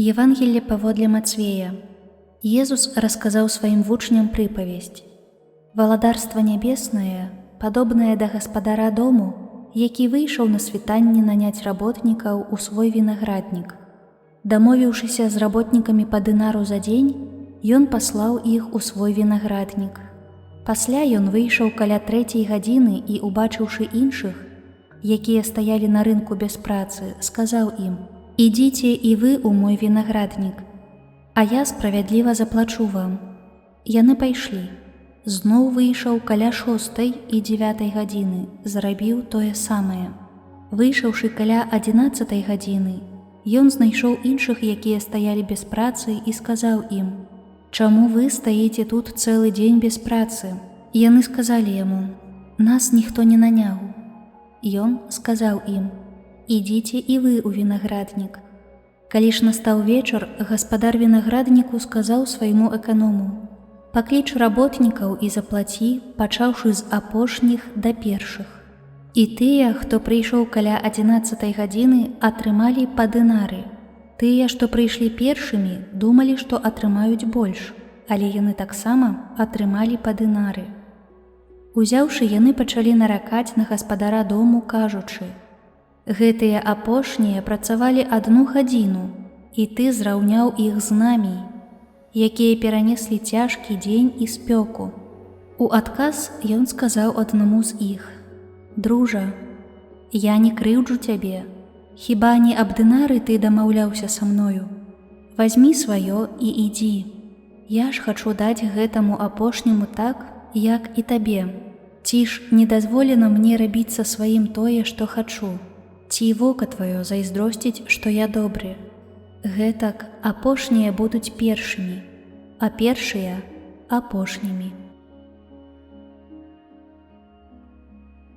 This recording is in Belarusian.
Евангелие паводле Мацвея. Езус расказаў сваім вучням прыпавесць. Валадарства нябеснае, падобнае да гаспадара дому, які выйшаў на світанне наняць работнікаў у свой вінаграднік. Дамовіўшыся з работнікамі па дынару за дзень, ён паслаў іх у свой вінаграднік. Пасля ён выйшаў каля 3 гадзіны і, убачыўшы іншых, якія стаялі на рынку без працы, сказаў ім: «Ідзіце і вы ў мой вінаграднік, а я справядліва заплачу вам». Яны пайшлі. Зноў выйшаў каля 6 і 9 гадзіны, зрабіў тое самае. Выйшаўшы каля 11 гадзіны, ён знайшоў іншых, якія стаялі без працы, і сказаў ім: «Чаму вы стаіце тут цэлы дзень без працы?» Яны сказалі яму: «Нас ніхто не наняў». Ён сказаў ім: «Ідзіце і вы ў вінаграднік». Калі ж настаў вечар, гаспадар вінаградніку сказаў свайму эканому: «Пакліч работнікаў і заплаці, пачаўшы з апошніх да першых». І тыя, хто прыйшоў каля 11 гадзіны, атрымалі па дынары. Тыя, што прыйшлі першымі, думалі, што атрымаюць больш, але яны таксама атрымалі па дынары. Узяўшы, яны пачалі наракаць на гаспадара дому, кажучы: «Гэтыя апошнія працавалі 1 гадзіну, і ты зраўняў іх з намі, якія перанеслі цяжкі дзень і спёку». У адказ ён сказаў аднаму з іх: «Дружа, я не крыўджу цябе. Хіба не аб дынары ты дамаўляўся са мною? Вазьмі сваё і ідзі. Я ж хачу даць гэтаму апошняму так, як і табе. Ці ж не дазволена мне рабіць са сваім тое, што хачу? Ці вока тваё зайздросціць, што я добры? Гэтак апошнія будуць першымі, а першыя апошнімі».